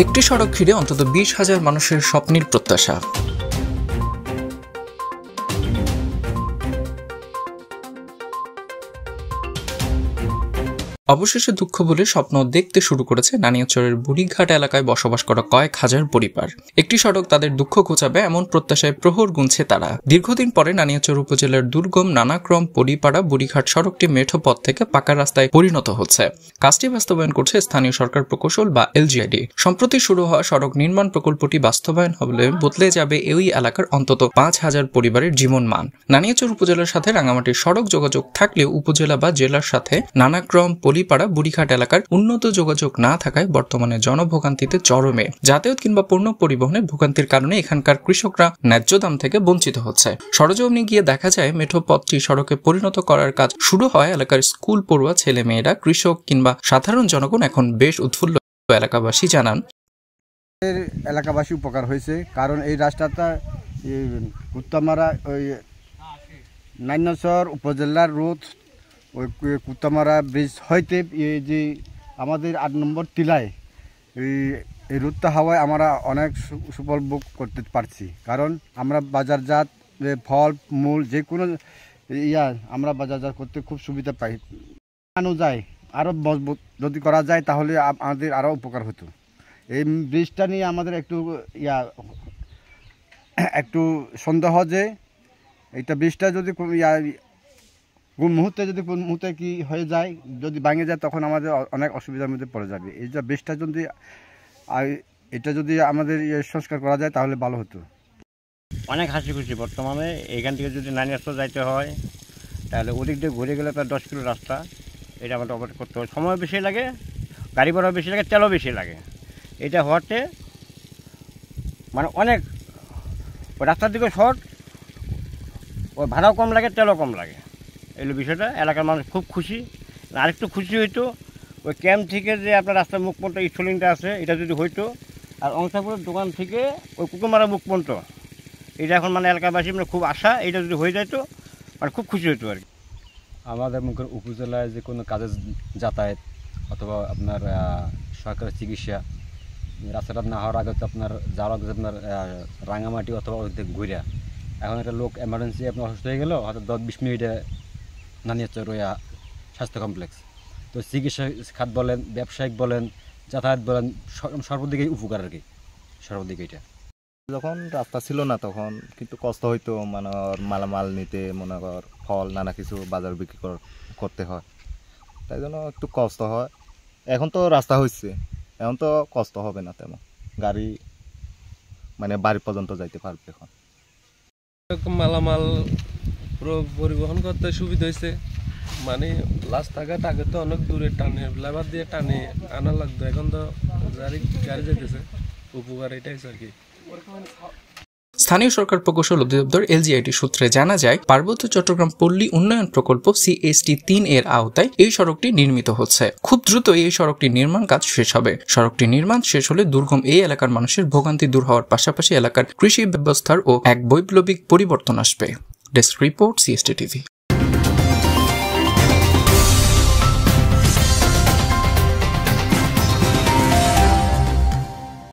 একটি সড়ক ঘিরে অন্তত 20,000 মানুষের স্বপ্নের প্রত্যাশা। অবশেষে দুঃখ বলে স্বপ্ন দেখতে শুরু করেছে নানিয়াচরের বুড়িঘাট এলাকায় বসবাস করা কয়েক হাজার পরিবার। একটি সড়ক তাদের দুঃখ ঘোচাবে এমন প্রত্যাশায় প্রহর গুনছে তারা। দীর্ঘদিন পরে নানিয়াচর উপজেলার দুর্গম নানাক্রম পরিপাড়া বুড়িঘাট সড়কটি মেঠো পথ থেকে পাকা রাস্তায় পরিণত হচ্ছে। কাজটি বাস্তবায়ন করছে স্থানীয় সরকার প্রকৌশল বা LGID। সম্প্রতি শুরু হওয়া সড়ক নির্মাণ প্রকল্পটি বাস্তবায়ন হলে বদলে যাবে এই এলাকার অন্তত 5,000 পরিবারের জীবনমান। নানিয়াচর উপজেলার সাথে রাঙামাটির সড়ক যোগাযোগ থাকলেও উপজেলা বা জেলার সাথে নানাক্রম পলিপাড়া বুড়িঘাট এলাকার উন্নত যোগাযোগ না থাকায় বর্তমানে জনভোগান্তিতে চরমে। যাতায়াত কিংবা পণ্য পরিবহনে ভোগান্তির কারণে এখানকার কৃষকরা ন্যায্য দাম থেকে বঞ্চিত হচ্ছে। সরজমিনে গিয়ে দেখা যায় মেঠো পথটি সড়কে পরিণত করার কাজ শুরু হয় এলাকার স্কুল পড়ুয়া ছেলে মেয়েরা, কৃষক কিংবা সাধারণ জনগণ এখন বেশ উৎফুল্ল। এলাকাবাসী জানান, এলাকাবাসী উপকার হয়েছে, কারণ এই রাস্তাটা কুত্তামারা ওই নানিয়াচর উপজেলার রোড ওই কুত্তামারা ব্রিজ হইতে যে আমাদের 8 নম্বর টিলায় এই রোডটা হওয়ায় আমরা অনেক সুফল ভোগ করতে পারছি। কারণ আমরা বাজারজাত ফল মূল যে কোনো আমরা বাজারজাত করতে খুব সুবিধা পাই। আনো যায় আরও মজবুত যদি করা যায় তাহলে আমাদের আরও উপকার হতো। এই ব্রিজটা নিয়ে আমাদের একটু সন্দেহ যে এইটা ব্রিজটা যদি কোন মুহূর্তে কি হয়ে যায়, যদি ভাঙে যায় তখন আমাদের অনেক অসুবিধার মধ্যে পড়ে যাবে। এই যে ব্রিজটা যদি এটা যদি আমাদের সংস্কার করা যায় তাহলে ভালো হতো। অনেক হাসি খুশি। বর্তমানে এখান থেকে যদি নানিয়াচর যাইতে হয় তাহলে ওদিক দিয়ে ঘুরে গেলে প্রায় 10 কিলো রাস্তা, এটা আমাদের অপারেট করতে হয়। সময় বেশি লাগে, গাড়ি ভাড়া বেশি লাগে, তেলও বেশি লাগে। এটা হওয়াতে মানে অনেক রাস্তার দিকে শর্ট, ওই ভাড়াও কম লাগে, তেলও কম লাগে। এগুলো বিষয়টা এলাকার মানুষ খুব খুশি। আরেকটু খুশি হইতো ওই ক্যাম্প থেকে যে আপনার রাস্তার মুখ পর্যন্ত স্টলিংটা আছে এটা যদি হইতো, আর অংশাপুরের দোকান থেকে ওই কুকুরমারা মুখ পর্যন্ত এটা এখন মানে এলাকাবাসী মানে খুব আশা, এটা যদি হয়ে যাইতো মানে খুব খুশি হইতো আর কি। আমাদের মুখের উপজেলায় যে কোনো কাজের যাতায়াত অথবা আপনার সরকারি চিকিৎসা রাস্তাটা না হওয়ার আগে তো আপনার যাওয়ার আগে আপনার রাঙামাটি অথবা ওদিকে ঘুরে, এখন একটা লোক এমার্জেন্সি আপনার অসুস্থ হয়ে গেল হয়তো 10-20 মিনিটে নানিয়াচর স্বাস্থ্য কমপ্লেক্স। তো চিকিৎসা খাত বলেন, ব্যবসায়িক বলেন, যাতায়াত বলেন, সর্বদিকেই উপকার আর কি, সর্বদিকে এটা। যখন রাস্তা ছিল না তখন কিন্তু কষ্ট হইতো, মানে মালামাল নিতে, মনে কর ফল নানা কিছু বাজার বিক্রি করতে হয়, তাই জন্য একটু কষ্ট হয়। এখন তো রাস্তা হয়েছে, এখন তো কষ্ট হবে না তেমন, গাড়ি মানে বাড়ি পর্যন্ত যাইতে পারবে। এখন মালামাল পুরো পরিবহন করতে সুবিধা হয়েছে, মানে রাস্তাঘাট আগে তো অনেক দূরে টানে লেবার দিয়ে টানে আনা লাগতো, এখন তো গাড়ি যেতেছে, উপকার এটাই আর কি। স্থানীয় সরকার প্রকৌশল অধিদপ্তর LGID সূত্রে জানা যায়, পার্বত্য চট্টগ্রাম পল্লী উন্নয়ন প্রকল্প CST-3 এর আওতায় এই সড়কটি নির্মিত হচ্ছে। খুব দ্রুত এই সড়কটির নির্মাণ কাজ শেষ হবে। সড়কটি নির্মাণ শেষ হলে দুর্গম এই এলাকার মানুষের ভোগান্তি দূর হওয়ার পাশাপাশি এলাকার কৃষি ব্যবস্থার ও এক বৈপ্লবিক পরিবর্তন আসবে। Desk report, CST TV।